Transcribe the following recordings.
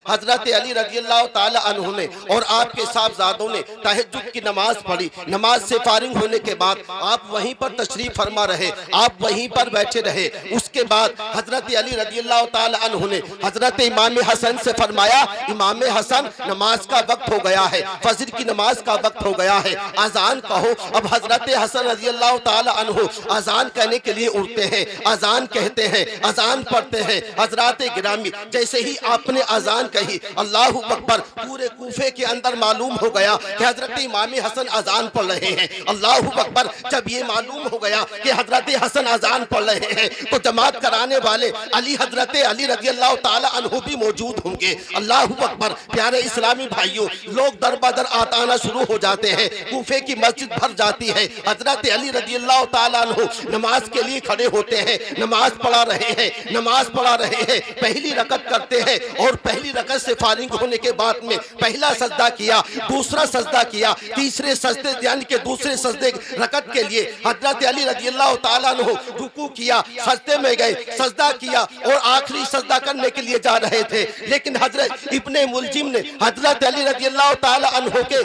हजरत अली रज़ियल्लाहु ताला अन्हु ने और आपके साहबजादों ने तहज्जुद की नमाज पढ़ी। नमाज से फारिग होने के बाद आप वहीं पर तशरीफ फरमा रहे, आप वहीं पर बैठे रहे। उसके बाद हजरत अली रज़ियल्लाहु ताला अन्हु ने हजरत इमाम हसन से फरमाया, इमाम हसन नमाज का वक्त हो गया है, फजर की नमाज का वक्त हो गया है, अजान कहो। अब हजरत हसन रज़ियल्लाहु ताला अन्हु अजान कहने के लिए उठते हैं, अजान कहते हैं, अजान पढ़ते हैं। हजरत गिरामी जैसे ही आपने अजान कही, अल्लाहु अकबर, पूरे कूफे के अंदर मालूम हो गया कि हजरत इमाम हसन अजान पढ़ रहे हैं। अल्लाहु अकबर, जब ये मालूम हो गया कि हजरत हसन अजान पढ़ रहे हैं तो जमात कराने वाले अली हजरत अली रज़ियल्लाहु ताला अन्हु भी मौजूद होंगे। अल्लाहु अकबर, प्यारे इस्लामी भाइयों, लोग दर बदर आना शुरू हो जाते हैं, कूफे की मस्जिद भर जाती है। हजरत अली रज़ियल्लाहु ताला अन्हु नमाज के लिए खड़े होते हैं, नमाज पढ़ा रहे हैं, नमाज पढ़ा रहे हैं। पहली रकत करते हैं और पहली रकत से फारिग होने के बाद में पहला सजदा किया, दूसरा सजदा किया, तीसरे सजदे यानी कि दूसरे सजदे रकत के लिए हजरत अली रज़ियल्लाहु ताला अन्हु रुकू किया, सजदे में गए, सजदा किया और आखिरी सजदा करने के लिए जा रहे थे। लेकिन हजरत इब्ने मुलजिम ने हजरत अली रज़ियल्लाहु ताला अन्हु के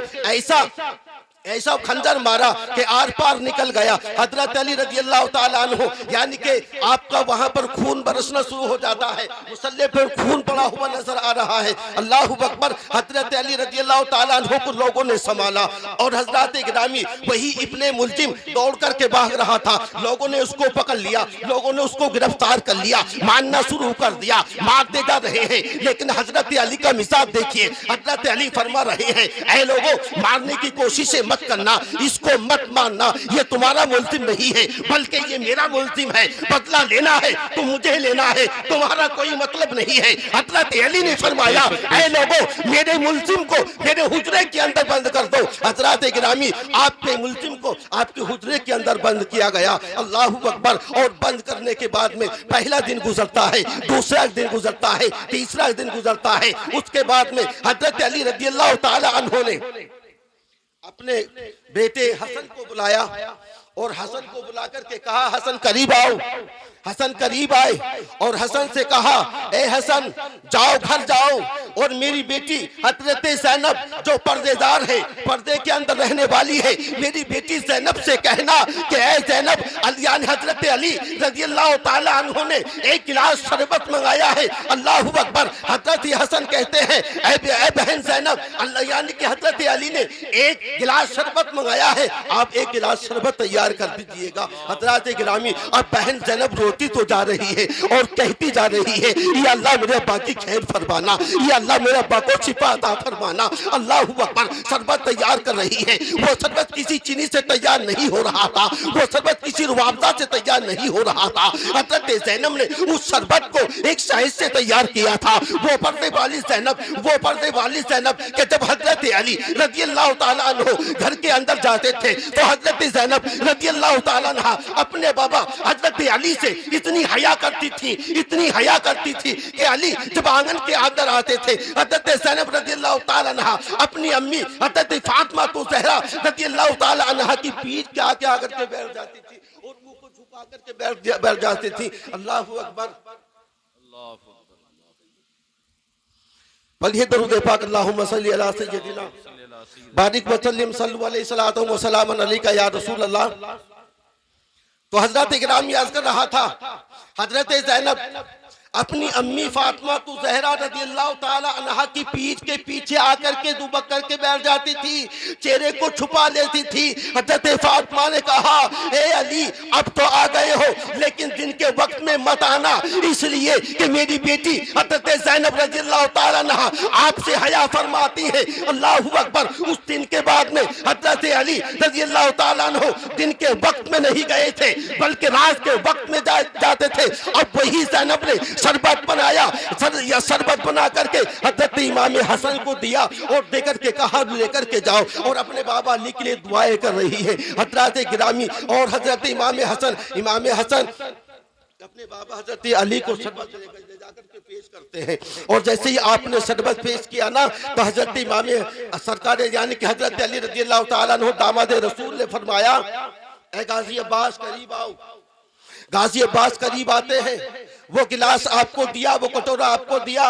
ऐसा खंजर मारा कि आर पार निकल गया। हजरत अली रज़ियल्लाहु ताला अन्हु यानी कि आपका वहां पर खून बरसना शुरू हो जाता है, मुसल्ले पर खून पड़ा हुआ नजर आ रहा है। अल्लाहु अकबर, हजरत अली रज़ियल्लाहु ताला अन्हु को लोगों ने संभाला और हजरत गिरामी वही इब्ने मुलजिम दौड़ करके भाग रहा था। लोगों ने उसको पकड़ लिया, लोगों ने उसको गिरफ्तार कर लिया, मारना शुरू कर दिया, मारते जा रहे हैं। लेकिन हजरत अली का मिजाज देखिए, हजरत अली फरमा रहे हैं, ऐ लोगों, मारने की कोशिशें मत करना, इसको मत मारना, ये तुम्हारा मुल्जिम नहीं है बल्कि ये मेरा मुल्जिम है, बदला लेना है तो मुझे लेना है, तुम्हारा कोई मतलब नहीं है। हजरत अली ने फरमाया, ऐ लोगों, मेरे मुल्जिम को मेरे हुजरे के अंदर बंद कर दो। हजरत गिरामी, आपके मुल्जिम को आपके हुजरे के अंदर बंद किया गया। अल्लाहु अकबर, और बंद करने के बाद में पहला दिन गुजरता है, दूसरा दिन गुजरता है, तीसरा दिन गुजरता है। उसके बाद में हजरत अली रज़ियल्लाहु ताला अन्हु ने अपने बेटे हसन को बुलाया और हसन को बुला करके कहा, हसन करीब आओ। हसन करीब आए और हसन से कहा, ए हसन, जाओ घर जाओ और मेरी बेटी हजरत ज़ैनब जो पर्देदार है, पर्दे के अंदर रहने वाली है, मेरी बेटी ज़ैनब से कहना कि ए ज़ैनब, यानी हजरत अली रज़ियल्लाहु ताला अन्हु ने एक गिलास शरबत मंगाया है। अल्लाहु अकबर, हजरत हसन कहते हैं, ए बहन ज़ैनब, यानी कि हजरत अली ने एक गिलास शरबत मंगाया है, आप एक गिलास शरबत तैयार कर दीजिएगा। हजरत गिरामी, अब बहन ज़ैनब रोती तो जा रही है और कहती जा रही है, या अल्लाह मेरे अब्बा की खैर फरमाना, या अल्लाह मेरे अब्बा को शिफा अता फरमाना। अल्लाहु अकबर, शरबत तैयार कर रही है। वो शरबत किसी चीनी से तैयार नहीं हो रहा था, वो शरबत किसी रुआबजा से तैयार नहीं हो रहा था। हजरत ज़ैनब ने उस शरबत को एक शहद से तैयार किया था। वो पर्दे वाली ज़ैनब के जब हजरत अली रज़ियल्लाहु ताला अन्हु घर के अंदर जाते थे तो हजरत ज़ैनब रज़ियल्लाहु ताला अन्हा अपने बाबा हजरत अली से इतनी हया करती थी, इतनी हया करती थी कि अली जब आंगन के अंदर आते थे, हजरत ज़ैनब रज़ियल्लाहु ताला अन्हा अपनी अम्मी हजरत फातिमा तो ज़हरा रज़ियल्लाहु ताला अन्हा की पीठ के आगे आकर के बैठ जाती थी और मुंह को झुका करके बैठ जाती थी। अल्लाहु अकबर, पढ़िए दरूद पाक, अल्लाहुम्मा सल्ली अला सय्यदिना बारिक व सल्लिम सल्लु अलैहि सलातो व सलामन अलैका या रसूल अल्लाह। तो हजरत गिरामी अर्ज कर रहा था, हजरत ज़ैनब अपनी अम्मी फातिमा तो ज़हरा रज़ियल्लाहु ताला अन्हा की पीठ के पीछे आकर के दुबक करके बैठ जाती थी, चेहरे को छुपा लेती थी। हजरत फातिमा ने कहा, ए अली, अब तो आ गए हो लेकिन दिन के वक्त में मत आना, इसलिए कि मेरी बेटी हजरत ज़ैनब रज़ियल्लाहु ताला अन्हा आपसे हया फरमाती है। अल्लाहु अकबर, उस दिन के बाद में हजरत अली रज़ियल्लाहु ताला अन्हु दिन के वक्त में नहीं गए थे बल्कि रात के वक्त में जाते थे। अब वही ज़ैनब ने शरबत बनाया, शरबत बना करके हजरत इमाम हसन को दिया और देकर के कहा, लेकर के जाओ, और अपने बाबा अली के लिए दुआएं कर रही है। हजरत गिरामी और हजरत इमाम हसन अपने बाबा हजरत अली को शरबत ले जाकर के पेश करते हैं और जैसे ही आपने शरबत पेश किया ना तो हजरत इमाम सरकार यानी कि हजरत अली रज़ियल्लाहु ताला अन्हु दामाद रसूल ने फरमाया, ए गाजी अब्बास करीब आओ। गाजी अब्बास करीब आते हैं, वो गिलास आपको दिया, वो कटोरा आपको दिया,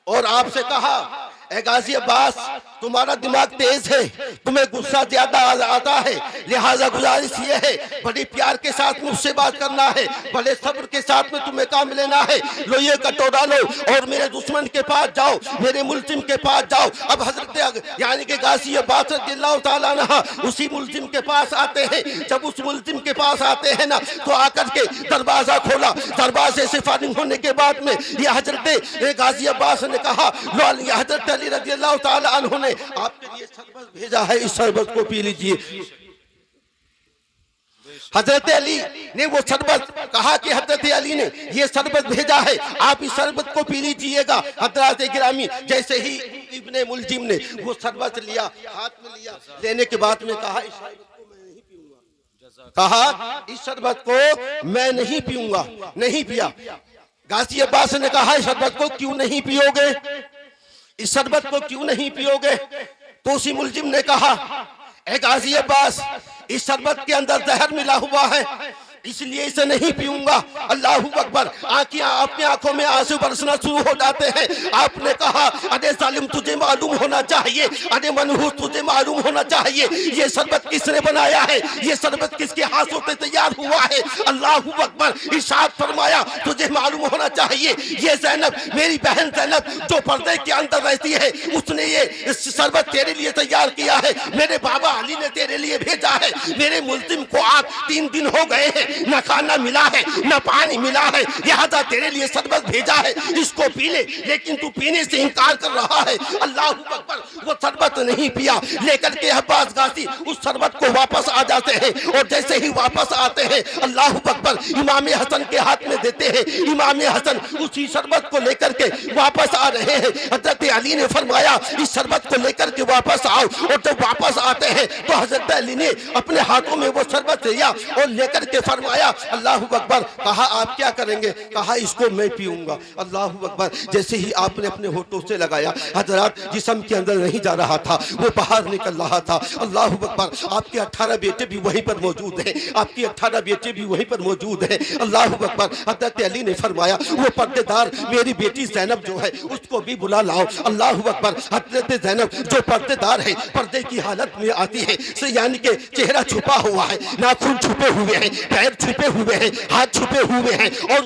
और आपसे कहा, ए गाजी अब्बास, तुम्हारा दिमाग तेज है, तुम्हें गुस्सा ज्यादा आता है, लिहाजा गुजारिश ये है बड़ी प्यार के साथ मुझसे बात करना है, बड़े सब्र के साथ में तुम्हें काम लेना है। लो ये कटोरा लो और मेरे दुश्मन के पास जाओ, मेरे मुल्जिम के पास जाओ। अब हजरत यानी कि गाजी अब्बास रज़ियल्लाहु ताला अन्हु उसी मुल्जिम के पास आते हैं। जब उस मुल्जिम के पास आते हैं ना, तो आकर के दरवाजा खोला। दरवाजे से फारिग होने के बाद में ये हजरत गाजी अब्बास ने कहा, लो हजरत अली रज़ियल्लाहु ताला अन्हु ने आपके लिए शरबत भेजा है, इस शरबत को पी लीजिए। हजरत अली ने वो शरबत कहा कि हजरत अली ने ये शरबत भेजा है, आप इस शरबत को पी लीजिएगा। हजरत गिरामी, जैसे ही इब्ने मुल्जिम ने वो शरबत लिया, हाथ में लिया, लेने के बाद में कहा, इस शरबत को मैं नहीं पीऊंगा। कहा, इस शरबत को मैं नहीं पीऊंगा। नहीं पिया। गाजी अब्बास ने कहा, इस शरबत को क्यों नहीं पियोगे, इस शरबत को क्यों नहीं पियोगे? तो उसी मुल्जिम ने कहा, ए गाजी अब्बास, इस शरबत के अंदर जहर मिला हुआ है, इसलिए इसे नहीं पीऊंगा। अल्लाहू अकबर। अपनी आंखों में आंसू बरसना शुरू हो जाते हैं। आपने कहा, अरे जालिम, तुझे मालूम होना चाहिए, अरे मनहूस, तुझे मालूम होना चाहिए ये शरबत किसने बनाया है, ये शरबत किसके हाथों से तैयार हुआ है। अल्लाहू अकबर। इरशाद फरमाया, तुझे मालूम होना चाहिए ये ज़ैनब, मेरी बहन ज़ैनब जो पर्दे के अंदर रहती है, उसने ये शरबत तेरे लिए तैयार किया है। मेरे बाबा अली ने तेरे लिए भेजा है। मेरे मुल्जिम को आज 3 दिन हो गए हैं, न खाना मिला है, न पानी मिला है, लिहाजा तेरे लिए शरबत भेजा है, इसको पी ले। लेकिन तू पीने से इनकार कर रहा है। अल्लाह अकबर। वो शरबत नहीं पिया। लेकर के अब्बास गाजी उस शरबत को वापस आ जाते हैं, और जैसे ही वापस आते हैं, अल्लाह अकबर, इमाम हसन के हाथ में देते हैं। इमाम हसन उसी शरबत को लेकर के वापस आ रहे हैं। हजरत अली ने फरमाया, इस शरबत को लेकर के वापस आओ। और जब वापस आते हैं तो हजरत अली ने अपने हाथों में वो शरबत लिया और लेकर के फरमाया, अल्लाह अकबर। कहा, आप क्या करेंगे? कहा, इसको मैं पीऊंगा। अल्लाह अकबर। जैसे ही आपने अपने होठों से लगाया, हजरत जिस्म के अंदर नहीं जा रहा था, वो बाहर निकल रहा था। अल्लाह अकबर। आपके 18 बेटे भी वहीं पर मौजूद हैं, आपकी 18 बेटे भी वहीं पर मौजूद हैं। अल्लाह अकबर। हजरत अली ने फरमाया, वो पर्देदार मेरी बेटी ज़ैनब जो है, उसको भी बुला लाओ। अल्लाह अकबर। हजरत ज़ैनब जो पर्देदार है, पर्दे की हालत में आती है, यानी कि चेहरा छुपा हुआ है, नाखून छुपे हुए हैं, पैर छुपे हुए हैं, हाथ छुपे हुए हैं, और